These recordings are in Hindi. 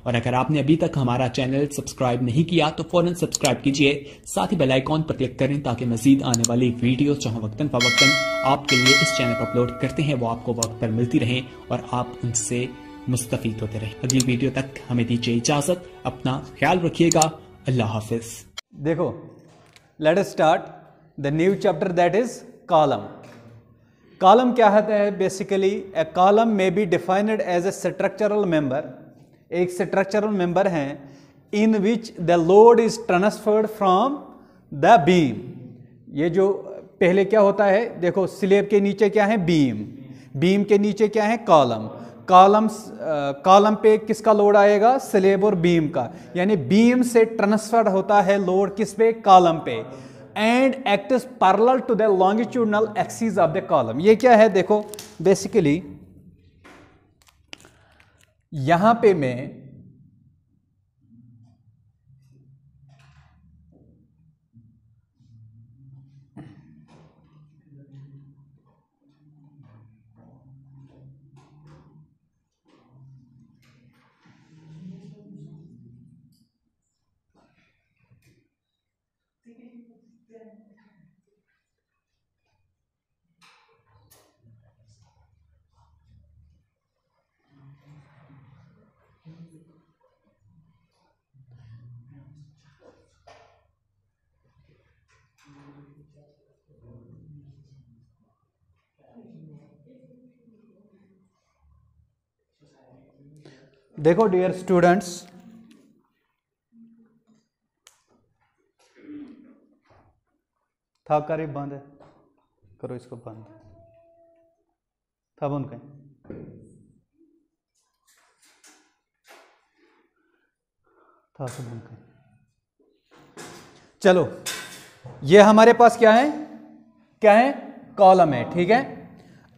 और अगर आपने अभी तक हमारा चैनल सब्सक्राइब नहीं किया तो फौरन सब्सक्राइब कीजिए, साथ ही बेल आइकॉन पर क्लिक करें ताकि मजीद आने वाली वीडियो जहां वक्तन फवक्तन आपके लिए इस चैनल पर अपलोड करते हैं वो आपको वक्त पर मिलती रहें और आप उनसे मुस्तफीद होते रहें। अगली वीडियो तक हमें दीजिए इजाजत, अपना ख्याल रखिएगा, अल्लाह हाफिज। देखो, let us start the new chapter that is column. Column क्या होता है? Basically a column may be defined as a structural member, एक स्ट्रक्चरल मेंबर है in which the load is transferred from the beam. ये जो पहले क्या होता है, देखो स्लेब के नीचे क्या है? बीम, बीम के नीचे क्या है? कॉलम। कॉलम पे किसका लोड आएगा? स्लेब और बीम का, यानी बीम से ट्रांसफर होता है लोड किस पे? कॉलम पे। And acts parallel to the longitudinal axis of the column. ये क्या है? देखो बेसिकली यहां पे मैं देखो डियर स्टूडेंट्स, था करे बंद है, करो इसको बंद, था बंद करें, था से बंद करें। चलो, ये हमारे पास क्या है? क्या है? कॉलम है, ठीक है।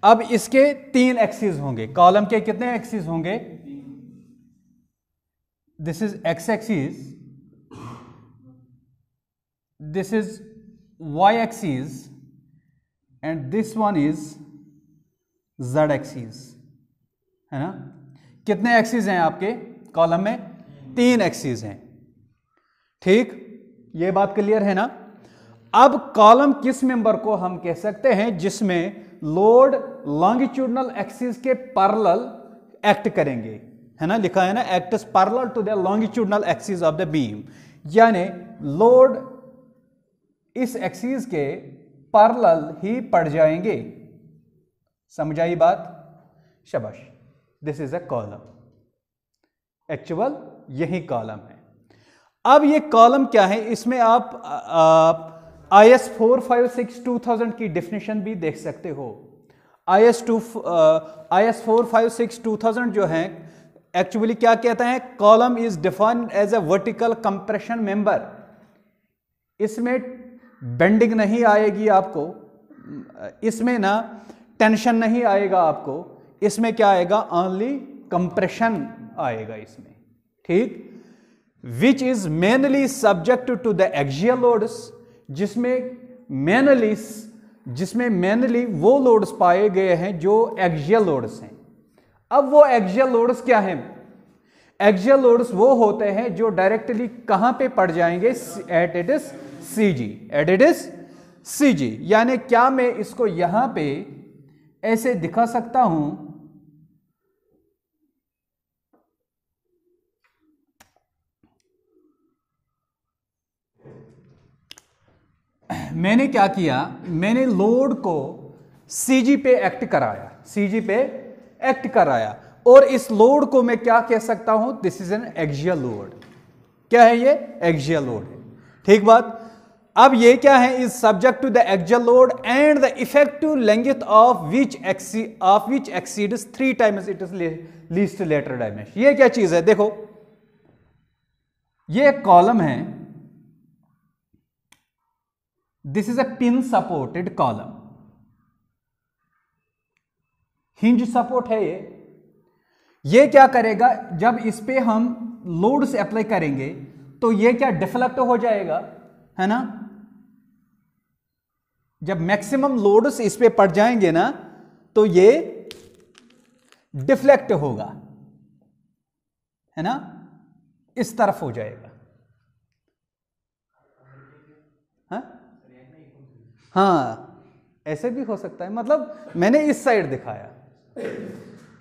अब इसके 3 एक्सिस होंगे। कॉलम के कितने एक्सिस होंगे? This is x axis, this is y axis, and this one is z axis, है ना? कितने एक्सिस हैं आपके कॉलम में? 3 एक्सिस हैं, ठीक? ये बात क्लियर है ना? अब कॉलम किस मेंबर को हम कह सकते हैं जिसमें लोड लॉन्गिट्यूडनल एक्सिस के पैरेलल एक्ट करेंगे, है ना? लिखा है ना, acts parallel to the longitudinal axis of the beam, यानी लोड इस एक्सिस के पैरेलल ही पड़ जाएंगे। समझ आई बात? शाबाश। This is a column, actual यही कॉलम है। अब ये कॉलम क्या है? इसमें आप IS 456-2000 की डेफिनेशन भी देख सकते हो। IS 456-2000 जो है एक्चुअली क्या कहता है? Column is defined as a vertical compression member. इसमें बेंडिंग नहीं आएगी आपको, इसमें ना टेंशन नहीं आएगा आपको, इसमें क्या आएगा? ओनली कंप्रेशन आएगा इसमें, ठीक? Which is mainly subject to the axial loads, जिसमें मेनली वो लोड्स पाए गए हैं जो एक्सियल लोड्स हैं। अब वो एक्सियल लोड्स क्या हैं? एक्सियल लोड्स वो होते हैं जो डायरेक्टली कहां पे पड़ जाएंगे? At it is CG, at it is CG। यानी क्या मैं इसको यहां पे ऐसे दिखा सकता हूं? मैंने क्या किया? मैंने लोड को CG पे एक्ट कराया, CG पे एक्ट कराया, और इस लोड को मैं क्या कह सकता हूं? This is an axial load. क्या है ये? एक्सियल लोड है, ठीक बात? अब ये क्या है? Is subject to the axial load and the effective length of which exceeds 3 times it is least lateral dimension. ये क्या चीज है? देखो, ये एक कॉलम है, this is a pin supported column, hinge support है ये क्या करेगा? जब इस पे हम लोड से अप्लाई करेंगे तो ये क्या? डिफ्लेक्ट हो जाएगा, है ना? जब मैक्सिमम लोड्स इस पे पड़ जाएंगे ना तो ये डिफ्लेक्ट होगा, है ना? इस तरफ हो जाएगा। हाँ ऐसे भी हो सकता है, मतलब मैंने इस साइड दिखाया।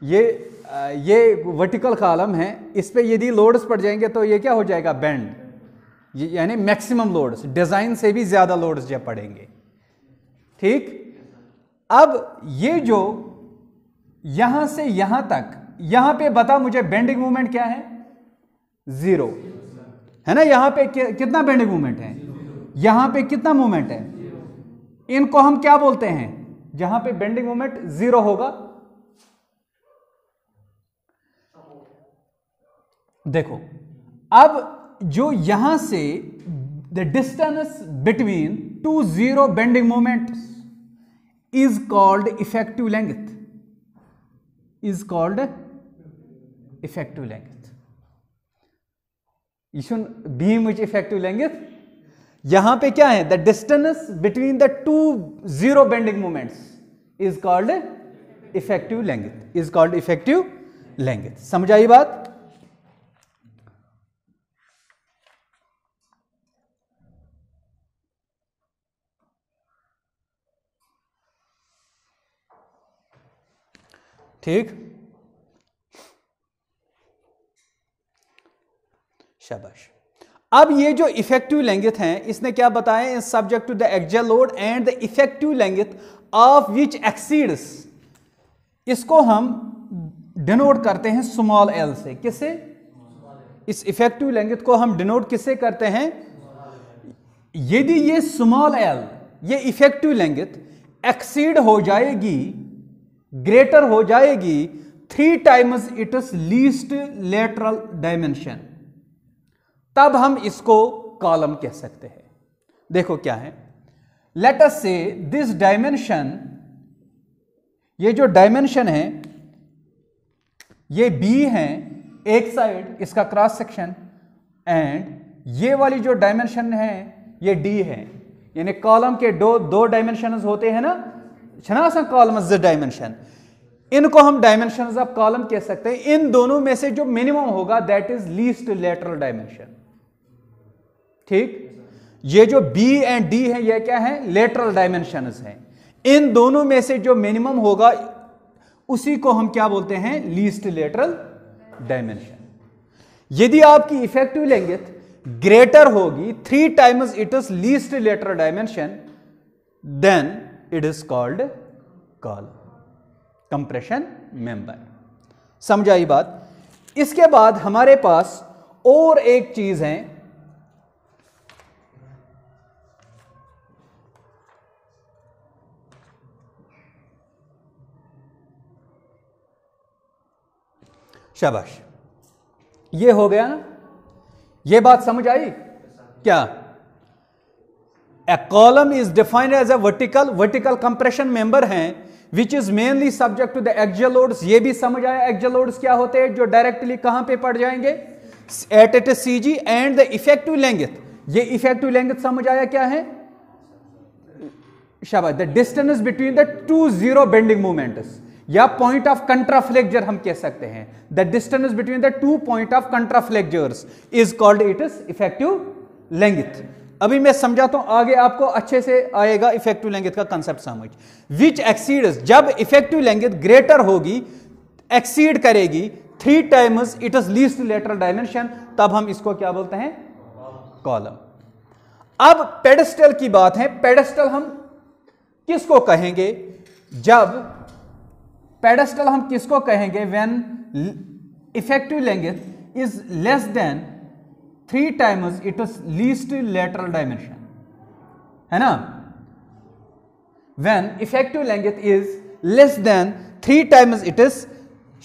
ये वर्टिकल कॉलम है, इस पे यदि लोड्स पड़ जाएंगे तो ये क्या हो जाएगा, बेंड, यानी मैक्सिमम लोड्स, डिजाइन से भी ज्यादा लोड्स जब पड़ेंगे। ठीक, अब ये जो यहां से यहां तक, यहां पे बता मुझे बेंडिंग मोमेंट क्या है, 0 है ना। यहां पे कितना बेंडिंग मोमेंट है, यहां पे कितना मोमेंट है, इनको हम क्या बोलते हैं, जहां पे बेंडिंग मोमेंट 0 होगा। देखो अब जो यहां से the distance between 2 0 bending moments is called effective length, is called effective length. You should beam which effective length, यहां पे क्या है, the distance between the 2 0 bending moments is called effective length, is called effective length. समझ आई बात। ठीक, शाबाश। अब ये जो इफेक्टिव लेंथ है, इसने क्या बताया, is subject to the axial load and the effective length of which exceeds, इसको हम डिनोट करते हैं स्मॉल एल से। किससे, इस इफेक्टिव लेंथ को हम डिनोट किससे करते हैं, यदि ये स्मॉल एल, ये इफेक्टिव लेंथ एक्सीड हो जाएगी, ग्रेटर हो जाएगी 3 times it's least lateral dimension, तब हम इसको कॉलम कह सकते हैं। देखो क्या है, late us say this dimension, ये जो डायमेंशन है ये बी है एक साइड, इसका क्रॉस सेक्शन, एंड ये वाली जो डायमेंशन है ये डी है। यानी कॉलम के दो डायमेंशन होते हैं ना, छनासा कॉलम्स डायमेंशन, इनको हम डायमेंशंस ऑफ कॉलम कह सकते हैं। इन दोनों में से जो मिनिमम होगा that is least lateral dimension. ठीक, ये जो बी एंड डी है ये क्या है, लेटरल डायमेंशंस हैं। इन दोनों में से जो मिनिमम होगा उसी को हम क्या बोलते हैं, लीस्ट लेटरल डायमेंशन। यदि आपकी इफेक्टिव लेंथ ग्रेटर होगी 3 times it is least lateral dimension, then it is called column, compression member. समझ आई बात। इसके बाद हमारे पास और एक चीज है, शाबाश, ये हो गया ना, ये बात समझ आई क्या। A column is defined as a vertical compression member है which is mainly subject to the axial loads. ये भी समझ आया, एक्सियल लोड्स क्या होते हैं, जो डायरेक्टली कहां पे पड़ जाएंगे, at it CG, and the effective length, ये इफेक्टिव लेंथ समझ आया क्या है, शाबाश, the distance between the 2 0 bending moments, या पॉइंट ऑफ कंट्राफ्लेक्चर हम कह सकते हैं। The distance between the 2 point of contraflexures is called it is effective length. अभी मैं समझाता हूं, आगे आपको अच्छे से आएगा इफेक्टिव लेंथ का कंसेप्ट समझ। विच एक्सीड्स, जब इफेक्टिव लेंथ ग्रेटर होगी, एक्सीड करेगी 3 times it is least lateral dimension, तब हम इसको क्या बोलते हैं, कॉलम। अब पेडेस्टल की बात है। पेडेस्टल हम किसको कहेंगे, जब पेडेस्टल हम किसको कहेंगे, when effective length is less than 3 times it is least lateral dimension, है ना। When effective length is less than 3 times it is,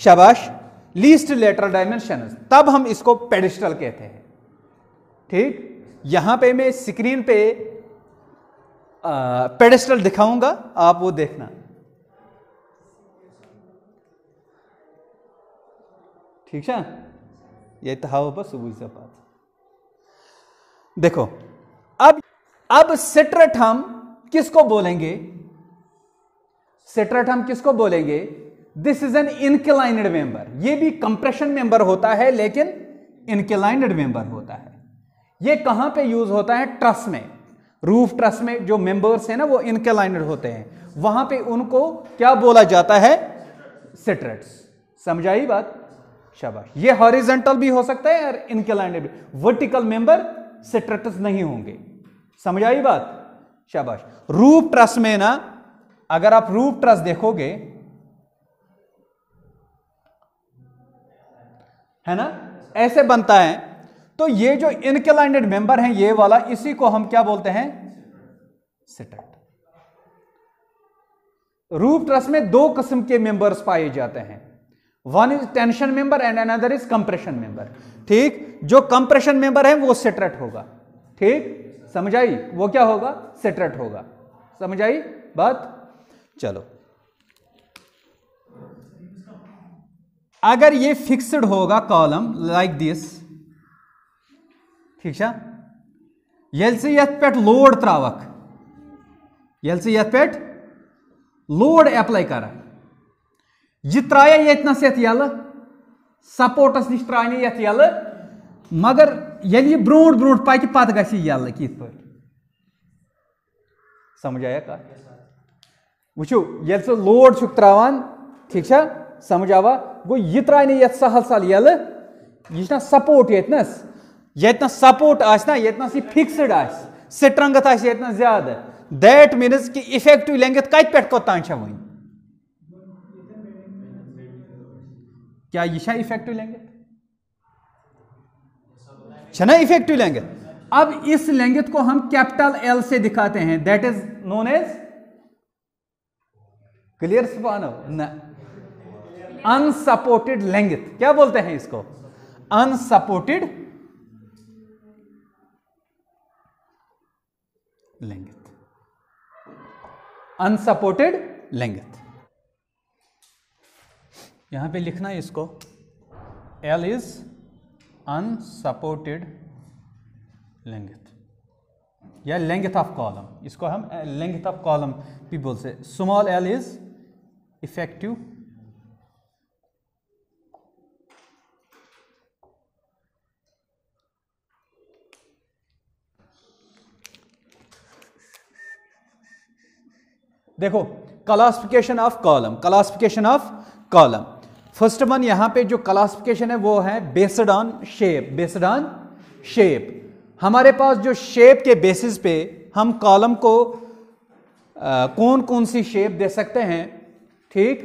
शाबाश, लीस्ट लेटरल डायमेंशन, तब हम इसको पेडेस्टल कहते हैं। ठीक, यहां पे मैं स्क्रीन पे पेडेस्टल दिखाऊंगा, आप वो देखना। ठीक है, ये तहाव पर सुबह से बात। देखो अब सिट्रेट हम किसको बोलेंगे, सिट्रेट हम किसको बोलेंगे, this is an inclined member. ये भी कंप्रेशन मेंबर होता है लेकिन इंक्लाइंड मेंबर होता है। ये कहां पे यूज होता है? ट्रस में, रूफ ट्रस में जो मेंबर्स हैं ना वो इंक्लाइंड होते हैं, वहां पे उनको क्या बोला जाता है? स्ट्रट्स। समझाई बात? शाबाश। ये हॉरिजॉन्टल भी हो सकता है और इंक्लाइंड भी। वर्टिकल मेंबर स्ट्रट्स नहीं होंगे। समझाई बात? शाबाश। रूफ ट्रस में ना, अगर आप रूफ ट्रस देखोगे है ना, ऐसे बनता है, तो ये जो इंक्लाइंड मेंबर है ये वाला, इसी को हम क्या बोलते हैं? स्ट्रट। रूफ ट्रस में दो किस्म के मेंबर्स पाए जाते हैं, one is tension member and another is compression member. ठीक, जो कंप्रेशन मेंबर है वो स्ट्रट होगा। ठीक, समझाई? वो क्या होगा? स्ट्रट होगा। समझाई बात? चलो, अगर ये फिक्स्ड होगा कॉलम लाइक दिस, ठीक है, येल से यथ पे लोड त्रावक, येल से यथ पे लोड अप्लाई कर, यह त्राया यतनस यथ यल, सपोर्टस निश त्राने यथ यल, मगर येल यह ब्रोट ब्रोट पक पत गछि यल कित पे। समझ आया का? वुचो येल से लोड छुक त्रावान, ठीक है, समझ आवा? गो यह त्राने यथ सहल सहल यल, यह सपोर्ट यतनस, यतना सपोर्ट आस ना, यतना सी फिक्स्ड आस, स्ट्रेंथ आस यतना ज्यादा, दैट मीन्स कि इफेक्टिव लेंथ कत पे कोतान छ वन? क्या यह इफेक्टिव लेंथ? ना इफेक्टिव लेंथ। अब इस लेंथ को हम कैपिटल एल से दिखाते हैं, that is known as, clear स्पानो ना, अनसपोर्टेड लेंथ। क्या बोलते हैं इसको? Unsupported length, unsupported length. यहां पे लिखना है इसको, एल इज अनसपोर्टेड लेंथ या लेंथ ऑफ कॉलम, इसको हम लेंथ ऑफ कॉलम भी बोलते हैं। स्मॉल एल इज इफेक्टिव देखो, classification of column, classification of column. First one यहां पे जो क्लासिफिकेशन है वो है based on shape, based on shape. हमारे पास जो शेप के बेसिस पे हम कॉलम को कौन कौन सी शेप दे सकते हैं? ठीक,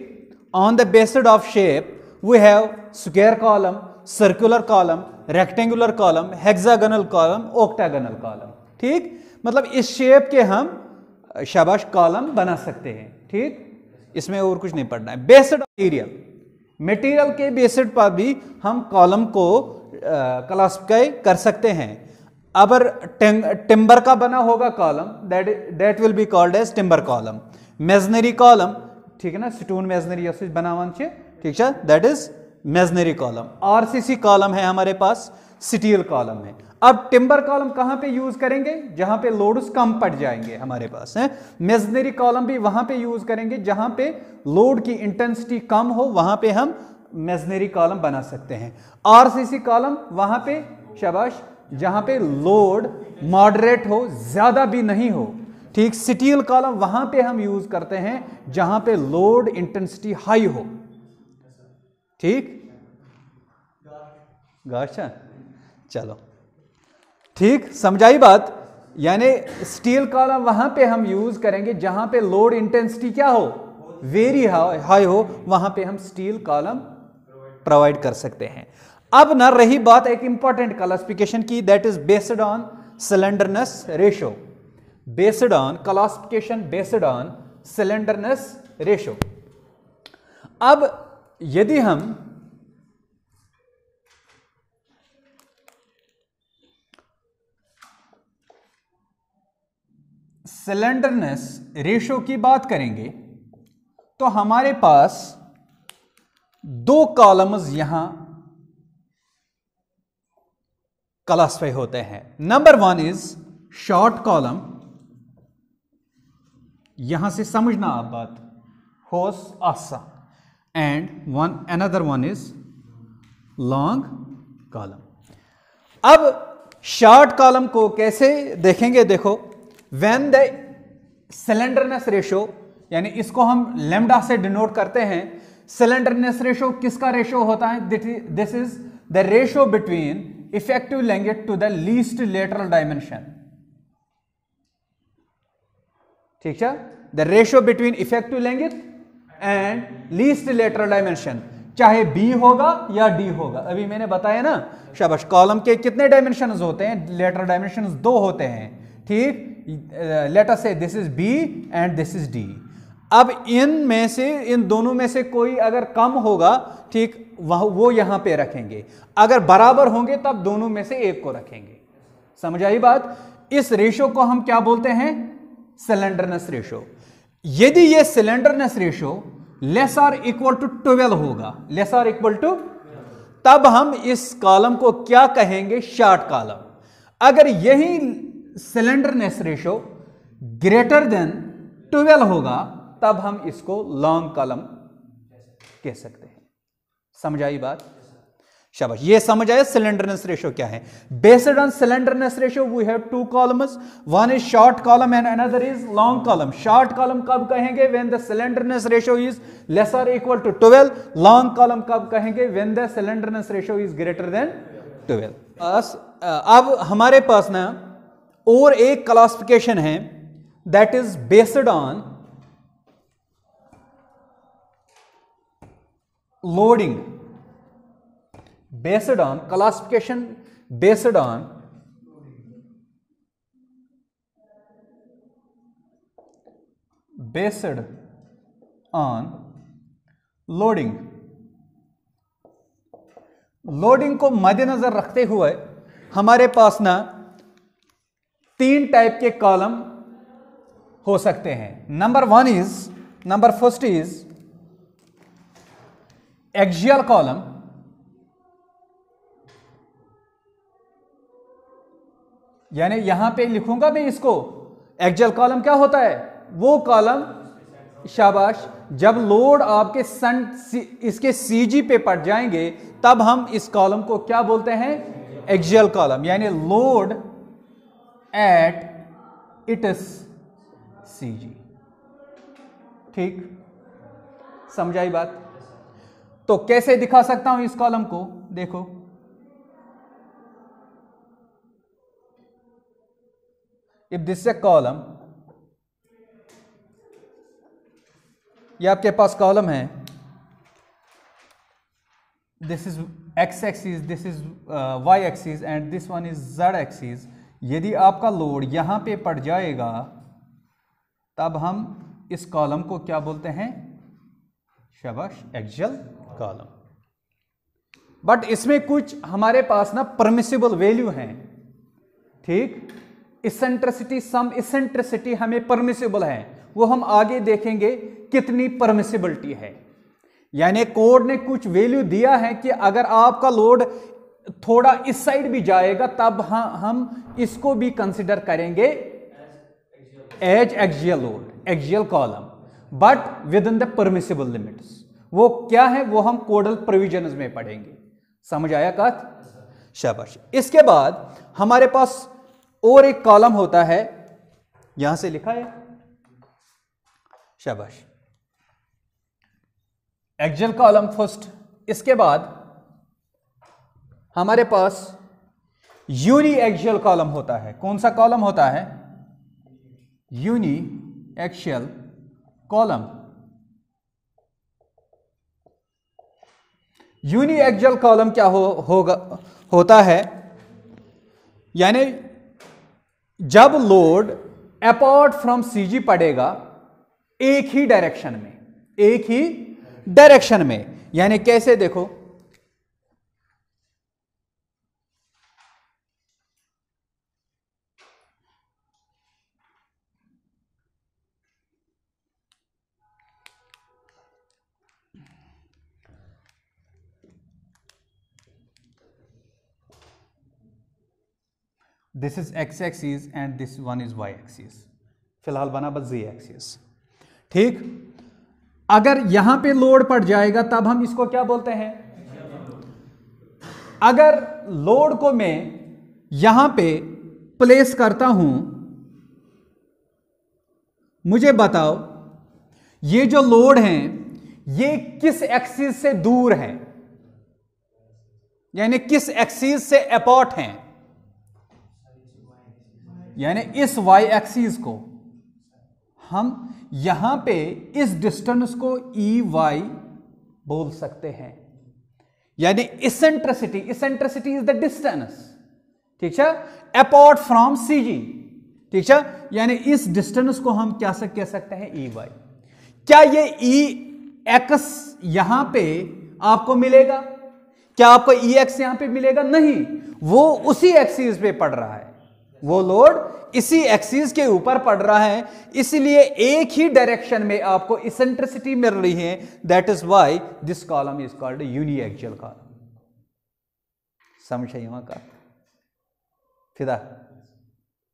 on the based of shape we have square column, circular column, rectangular column, hexagonal column, octagonal column. ठीक, मतलब इस शेप के हम शाबाश कॉलम बना सकते हैं। ठीक, इसमें और कुछ नहीं पढ़ना है। बेस्ड मटेरियल, मटेरियल के बेस्ड पर भी हम कॉलम को क्लासिफाई कर सकते हैं। अगर टिम्बर का बना होगा column, that will be called as timber column. Masonry column, ठीक है ना, स्टोन मेजनरी बनावन छे, ठीक है, that is masonry column. RCC column है हमारे पास, स्टील कॉलम है। अब टिम्बर कॉलम कहां पे यूज करेंगे? जहां पे लोड्स कम पड़ जाएंगे हमारे पास है। मेजनरी कॉलम भी वहां पे यूज करेंगे जहां पे लोड की इंटेंसिटी कम हो, वहां पे हम मेजनरी कॉलम बना सकते हैं। आरसीसी कॉलम वहां पे शाबाश जहां पे लोड मॉडरेट हो, ज्यादा भी नहीं हो। ठीक, स्टील कॉलम वहां पे हम यूज करते हैं जहां पे लोड इंटेंसिटी हाई हो। ठीक, गाशा, चलो ठीक, समझाई बात? यानी स्टील कॉलम वहां पे हम यूज करेंगे जहां पे लोड इंटेंसिटी क्या हो? वेरी हाई हो, वहां पे हम स्टील कॉलम प्रोवाइड कर सकते हैं। अब ना रही बात एक इंपॉर्टेंट क्लासिफिकेशन की, that is based on slenderness ratio. Based on classification based on slenderness ratio. अब यदि हम सिलेंडरनेस रेशो की बात करेंगे तो हमारे पास दो कॉलम्स यहां क्लासिफाई होते हैं। Number one is short column, यहां से समझना आप बात, होस आसा, and one another one is long column. अब शॉर्ट कॉलम को कैसे देखेंगे, देखो, व्हेन द सिलेंडरनेस रेशो, यानी इसको हम लैम्डा से डिनोट करते हैं। सिलेंडरनेस रेशो किसका रेशो होता है? This is the ratio between effective length to the least lateral dimension. ठीक है, the ratio between effective length and least lateral dimension, चाहे बी होगा या डी होगा। अभी मैंने बताया ना, शाबाश। कॉलम के कितने डायमेंशंस होते हैं? लेटरल डायमेंशंस 2 होते हैं, ठीक। Let us say this is B and this is D. अब इनमें से, इन दोनों में से कोई अगर कम होगा, ठीक, वो यहां पे रखेंगे। अगर बराबर होंगे तब दोनों में से एक को रखेंगे। समझ आई बात? इस रेशो को हम क्या बोलते हैं? Slenderness ratio. यदि ये सिलेंडरनेस रेशो लेस और इक्वल टू 12 होगा, लेस और इक्वल टू, तब हम इस कॉलम को क्या कहेंगे? Short column. अगर यही सिलेंडरनेस रेशो ग्रेटर देन 12 होगा, तब हम इसको लॉन्ग कॉलम कह सकते हैं। समझ आई बात? शाबाश, ये समझ आया सिलेंडरनेस रेशो क्या है। Based on slenderness ratio we have 2 columns, one is short column and another is long column. Short column कब कहेंगे? When the slenderness ratio is less और इक्वल टू 12। लॉन्ग कॉलम कब कहेंगे? When the slenderness ratio is greater than 12। अब हमारे पास ना और एक क्लासिफिकेशन है, that is based on loading, based on classification, based on loading. Loading को मद्देनजर रखते हुए हमारे पास ना 3 टाइप के कॉलम हो सकते हैं। Number first is axial column, यानी यहां पे लिखूंगा मैं इसको। एक्सियल कॉलम क्या होता है? वो कॉलम, शाबाश, जब लोड आपके इसके सीजी पे पड़ जाएंगे तब हम इस कॉलम को क्या बोलते हैं? एक्सियल कॉलम, यानी लोड एट इट्स सीजी। ठीक, समझाई बात? तो कैसे दिखा सकता हूं इस कॉलम को? देखो, if this is a column, ये आपके पास कॉलम है, this is X axis, this is Y axis and this one is Z axis. यदि आपका लोड यहां पे पड़ जाएगा तब हम इस कॉलम को क्या बोलते हैं? शाबाश, एक्सियल कॉलम। बट इसमें कुछ हमारे पास ना परमिसिबल वैल्यू हैं, ठीक। इसेंट्रिसिटी, सम इसेंट्रिसिटी हमें परमिसिबल है, वो हम आगे देखेंगे कितनी परमिसिबिलिटी है। यानी कोड ने कुछ वैल्यू दिया है कि अगर आपका लोड थोड़ा इस साइड भी जाएगा तब हम इसको भी कंसिडर करेंगे as axial load, axial column, but within the permissible limits. वो क्या है? वो हम कोडल प्रोविजंस में पढ़ेंगे। समझ आया बात? शाबाश। इसके बाद हमारे पास और एक कॉलम होता है, यहां से लिखा है, शाबाश, एक्सियल कॉलम फर्स्ट। इसके बाद हमारे पास यूनी एक्सियल कॉलम होता है। कौन सा कॉलम होता है? Uniaxial column. Uniaxial column क्या होता है? यानी जब लोड अपार्ट फ्रॉम सीजी पड़ेगा एक ही डायरेक्शन में, यानी कैसे? देखो, this is X axis and this one is Y axis. फिलहाल बना बस जी एक्सिस, ठीक। अगर यहां पे लोड पड़ जाएगा तब हम इसको क्या बोलते हैं? अगर लोड को मैं यहां पे प्लेस करता हूं, मुझे बताओ ये जो लोड हैं ये किस एक्सिस से दूर है, यानी किस एक्सिस से अपार्ट हैं, यानी इस y एक्सिस को हम यहां पे इस डिस्टेंस को EY बोल सकते हैं, यानी eccentricity, eccentricity is the distance, ठीक है, अपार्ट फ्रॉम CG, ठीक है, यानी इस डिस्टेंस को हम क्या से कह सकते हैं EY। क्या ये EX यहां पे आपको मिलेगा? क्या आपको EX यहां पे मिलेगा? नहीं, वो उसी एक्सिस पे पड़ रहा है, वो लोड इसी एक्सिस के ऊपर पड़ रहा है, इसलिए एक ही डायरेक्शन में आपको इसेंट्रिसिटी मिल रही है। That is why this column is called uniaxial column. समझ यहां का फिदा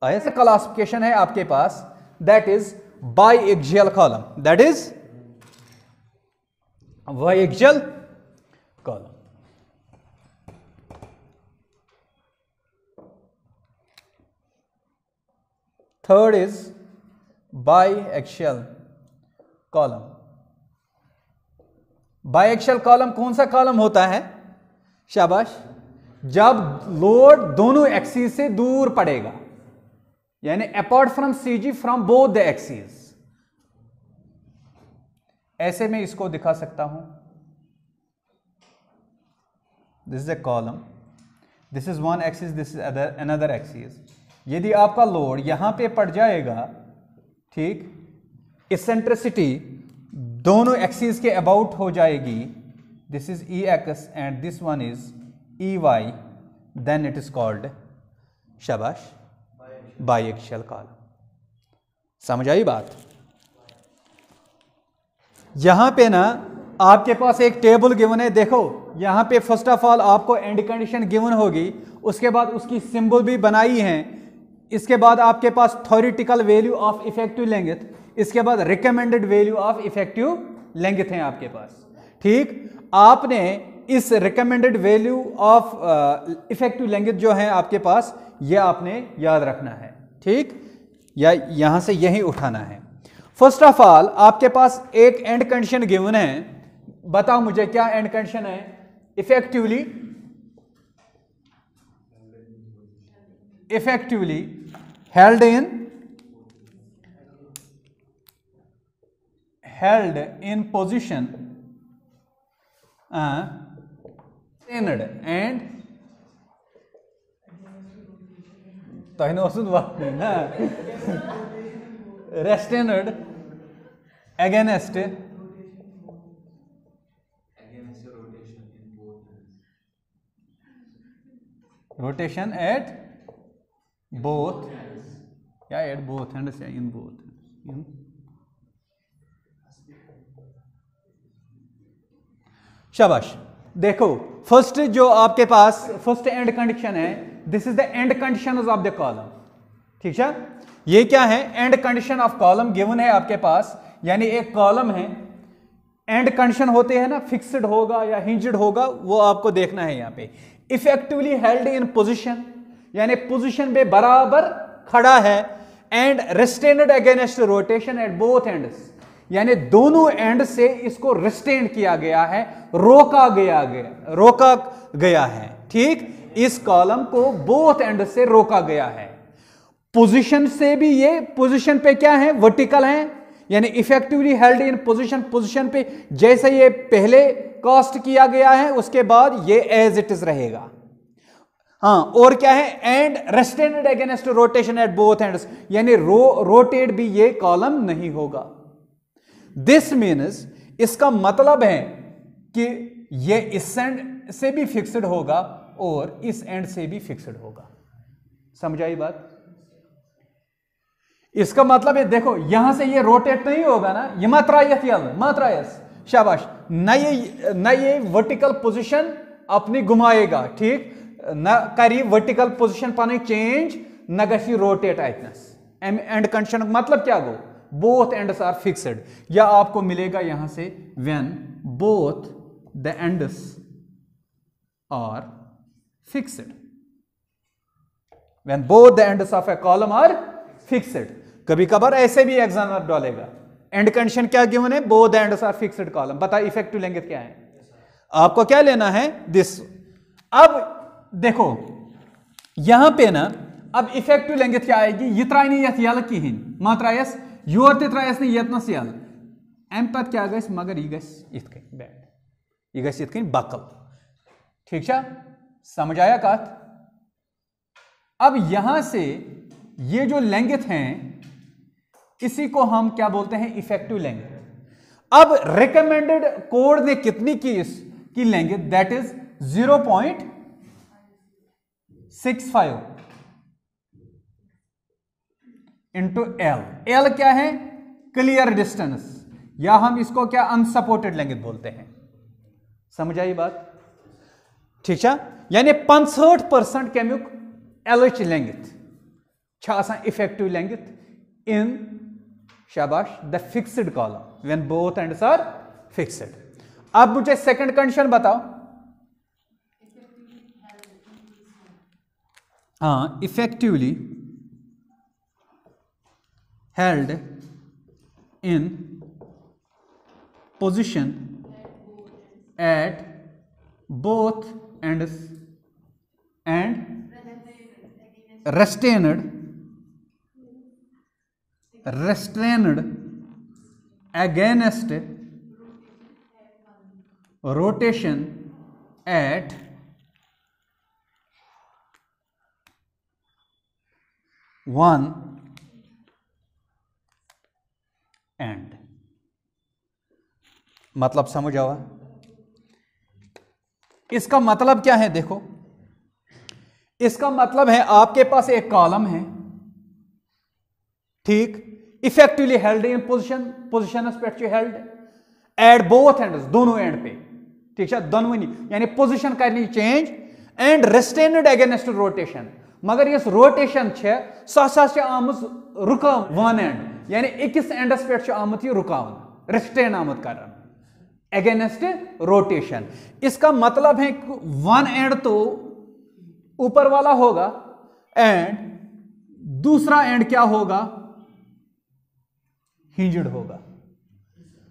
ऐसा क्लासिफिकेशन है आपके पास, that is biaxial column, that is biaxial column. Third is biaxial column. Biaxial column कौन सा कॉलम होता है? शाबाश, जब लोड दोनों एक्सिस से दूर पड़ेगा, यानी apart from CG from both the axis. ऐसे में इसको दिखा सकता हूं, this is a column, this is one axis, this is another axis. यदि आपका लोड यहां पे पड़ जाएगा, ठीक, इसेंट्रिसिटी दोनों एक्सिस के अबाउट हो जाएगी, this is EX and this one is EY, then it is called, शाबाश, बाइएक्सियल कॉलम। समझ आई बात? यहां पे ना आपके पास एक टेबल गिवन है, देखो यहां पे फर्स्ट ऑफ ऑल आपको एंड कंडीशन गिवन होगी, उसके बाद उसकी सिंबल भी बनाई है, इसके बाद आपके पास theoretical value of effective length, इसके बाद recommended value of effective length है आपके पास, ठीक। आपने इस recommended value of effective length जो है आपके पास, यह आपने याद रखना है, ठीक, या यहां से यही उठाना है। फर्स्ट ऑफ ऑल आपके पास एक एंड कंडीशन गिवन है, बताओ मुझे क्या एंड कंडीशन है? Effectively held in position and restrained against rotation at both, या at both ends, या in both, in शाबाश। देखो फर्स्ट जो आपके पास फर्स्ट एंड कंडीशन है, this is the end condition of the column, ठीक है। ये क्या है? And condition of column given है आपके पास, यानी एक कॉलम है, एंड कंडीशन होते हैं ना, फिक्स्ड होगा या हिंज्ड होगा, वो आपको देखना है यहां पे। इफेक्टिवली हेल्ड इन पोजीशन, यानी पोजीशन पे बराबर खड़ा है, and restrained against rotation at both ends, यानी दोनों एंड से इसको रिस्ट्रेन किया गया है, रोका गया है, ठीक। इस कॉलम को बोथ एंड से रोका गया है। पोजीशन से भी, ये पोजीशन पे क्या है? वर्टिकल है, यानी effectively held in position, position पे जैसे ये पहले कास्ट किया गया है उसके बाद ये एज इट इज रहेगा। हाँ, और क्या है? And restrained against rotation at both ends, यानी रोटेट भी ये कॉलम नहीं होगा। दिस मीन्स, इसका मतलब है कि ये इस एंड से भी फिक्स्ड होगा और इस एंड से भी फिक्स्ड होगा। समझाई बात? इसका मतलब है, देखो यहां से ये रोटेट नहीं होगा ना, ये मात्रायस, शाबाश, न ये वर्टिकल पोजीशन अपनी घुमाएगा, ठीक, न करी वर्टिकल पोजीशन पाने चेंज, न गसी रोटेट आइटनस। एंड कंडीशन मतलब क्या गो? बोथ एंड्स आर फिक्स्ड, या आपको मिलेगा यहां से when both the ends are fixed. When both the ends of a column are fixed. कभी कभार ऐसे भी एग्जामिनर डालेगा, एंड कंडीशन क्या गिवन है, both the ends are fixed column. बता इफेक्टिव लेंथ क्या है, आपको क्या लेना है, दिस। अब देखो यहां पे ना, अब इफेक्टिव लेंथ क्या आएगी, ये त्राय नहीं यथ यल कहीं, मा त्रायस योर ते त्रायस नहीं यतनस यल, अम पत क्या गस, मगर यह गस इथ कन बैठ, यह गस इथ कन बकल। ठीक है, समझ आया कत। अब यहां से ये जो लेंथ हैं इसी को हम क्या बोलते हैं, इफेक्टिव लेंथ। अब रिकमेंडेड कोड ने कितनी की इसकी length, that is 0.65 into L. L क्या है, क्लियर डिस्टेंस, या हम इसको क्या अनसपोर्टेड लेंथ बोलते हैं। समझ आई बात, ठीक है। यानी 65% केमुक एलच लेंथ इफेक्टिव लेंथ इन शाबाश the fixed column when both ends are fixed. अब मुझे सेकंड कंडीशन बताओ। हाँ, effectively held in position at both ends and restrained against rotation at one end। मतलब समझ आवा, इसका मतलब क्या है, देखो इसका मतलब है आपके पास एक कॉलम है, ठीक, इफेक्टिवली हेल्ड इन पोजिशन पे हेल्ड एट बोथ एंड्स, दोनों एंड पे, ठीक है, दोनों यानी पोजिशन करनी change and restrained against rotation. मगर इस रोटेशन सह आमुत रुकाव वन एंड, यानी अकिस एंडस पे आमुत यह रुकावन, रेस्ट्रेन आमुत कर अगेंस्ट रोटेशन। इसका मतलब है वन एंड तो ऊपर वाला होगा एंड दूसरा एंड क्या होगा, हिंज्ड होगा।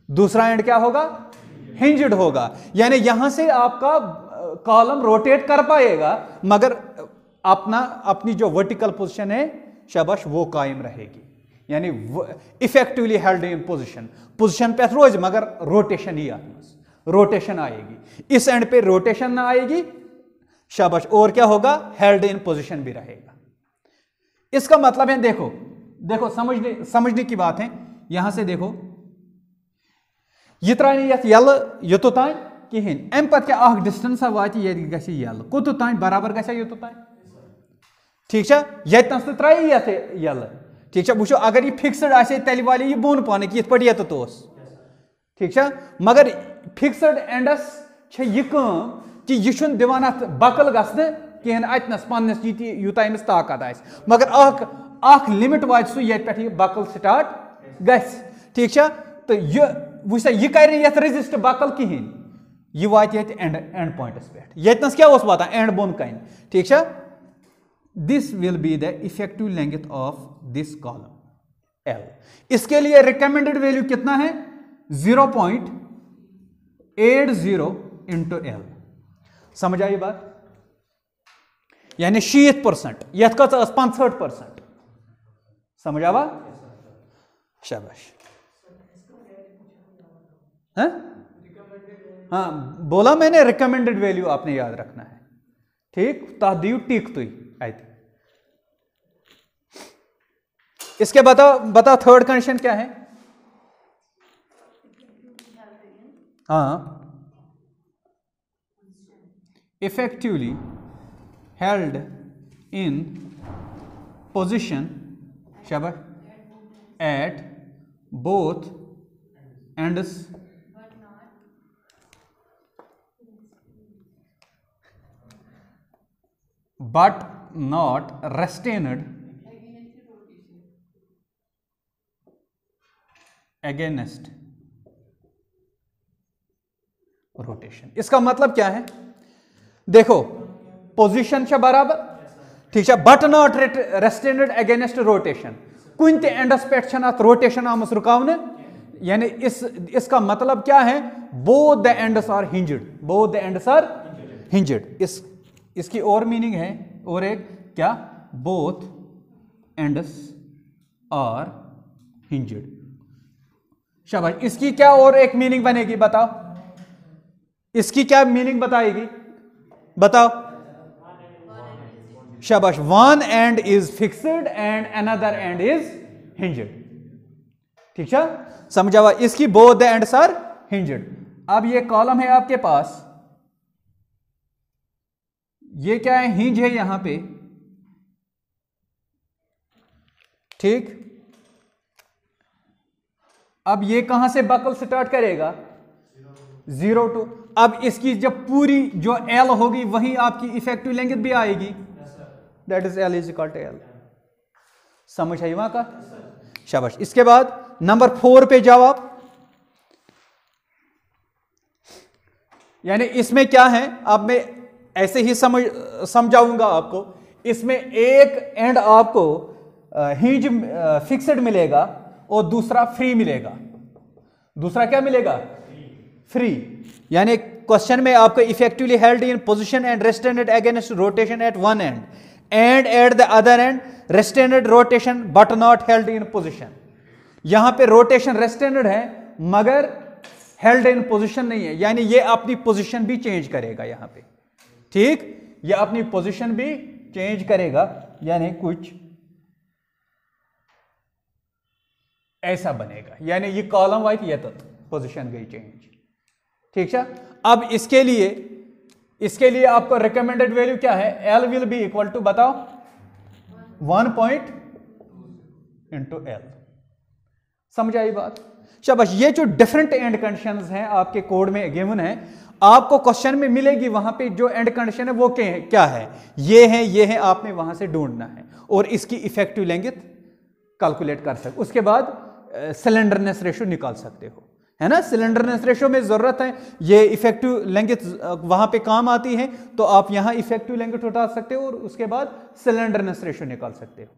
दूसरा एंड क्या होगा, हिंज्ड होगा। यानी यहां से आपका कॉलम रोटेट कर पाएगा मगर अपनी जो वर्टिकल पोजीशन है शाबाश वो कायम रहेगी। यानी इफेक्टिवली हेल्ड इन पोजीशन पे रोज मगर रोटेशन ही रोटेशन आएगी, इस एंड पे रोटेशन ना आएगी शाबाश, और क्या होगा, हेल्ड इन पोजीशन भी रहेगा। इसका मतलब है, देखो समझने की बात है। यहां से देखो यह त्राय यल योतान कहें, अम पे क्या डिस्टेंस वात यल कोतान बराबर ग योतान, ठीक है, यतन तो त्राय यल, ठीक है। वो अगर यह फिक्सड आसे तेल वाले यह बोन पाने कि पे यत ठीक है, मगर फिक्सड एंडस यह कि यह दिवान अत बकल गसने कहें अतनस पन्नस यूत अमिस ताकत आ, मगर लिमिट वात सह ये पे बकल स्टार्ट गस, ठीक है। तो यह कर यथ रेजिस्ट बकल कहें, यह वात एंड पॉइंटस पे, यतनस क्या वात एंड बोन कन, ठीक है। This will be the effective length of this column L. इसके लिए रिकमेंडेड वैल्यू कितना है, 0.80 इंटू एल। समझ आई बात, यानी 60%, यथ कत 65%। समझ आवा, शाबाश। हाँ बोला मैंने, रिकमेंडेड वैल्यू आपने याद रखना है, ठीक, तथ दियो टिक तुई आयत। इसके बताओ थर्ड कंडीशन क्या है। हाँ, effectively held in position शाबाश at both ends but not restrained against rotation. इसका मतलब क्या है, देखो पोजीशन से बराबर, ठीक है, बट नॉट रेस्ट्रेंटेड अगेंस्ट रोटेशन, कुन ते एंडस पे रोटेशन आमस रुकावने, यानी इसका मतलब क्या है, both the ends are hinged, both the ends are hinged. इसकी और मीनिंग है, और एक क्या, बोथ एंड्स आर हिंज्ड। शाबाश, इसकी क्या और एक मीनिंग बनेगी, बताओ, इसकी क्या मीनिंग बताएगी, बताओ। शाबाश, one end is fixed and another end is hinged. ठीक है, समझा हुआ, इसकी both the ends are hinged. अब ये कॉलम है आपके पास, ये क्या है, हिंज है यहां पे, ठीक। अब ये कहां से बकल स्टार्ट करेगा, 0 टू, अब इसकी जब पूरी जो एल होगी वही आपकी इफेक्टिव लेंथ भी आएगी, that is L is equal to L. समझ आई वहां का, शाबाश। इसके बाद नंबर 4 पे जाओ आप, यानी इसमें क्या है, अब मैं ऐसे ही समझाऊंगा आपको। इसमें एक एंड आपको हिंज फिक्स्ड मिलेगा और दूसरा फ्री मिलेगा। दूसरा क्या मिलेगा, फ्री। यानी क्वेश्चन में आपको effectively held in position and restrained against rotation at one end at the other end restrained rotation but not held in position. यहां पे रोटेशन रेस्ट्रेंटेड है मगर हेल्ड इन पोजीशन नहीं है, यानी ये अपनी पोजीशन भी चेंज करेगा यहां पे, ठीक, ये अपनी पोजीशन भी चेंज करेगा, यानी कुछ ऐसा बनेगा, यानी ये कॉलम वाइज ये तो पोजीशन गई चेंज। ठीक है, अब इसके लिए आपको रिकमेंडेड वैल्यू क्या है, L will be equal to, बताओ, 1 पॉइंट इंटू एल। समझ आई बात, शाबाश। ये जो डिफरेंट एंड कंडीशंस हैं आपके कोड में गिवन है, आपको क्वेश्चन में मिलेगी, वहां पे जो एंड कंडीशन है वो क्या है, ये है, आपने वहां से ढूंढना है और इसकी इफेक्टिव लेंथ कैलकुलेट कर सकते, उसके बाद सिलेंडरनेस रेशियो निकाल सकते हो, है ना। सिलेंडरनेस रेशियो में जरूरत है, ये इफेक्टिव लेंथ वहां पे काम आती है, तो आप यहां इफेक्टिव लेंथ उठा सकते हो और उसके बाद सिलेंडरनेस रेशियो निकाल सकते हो।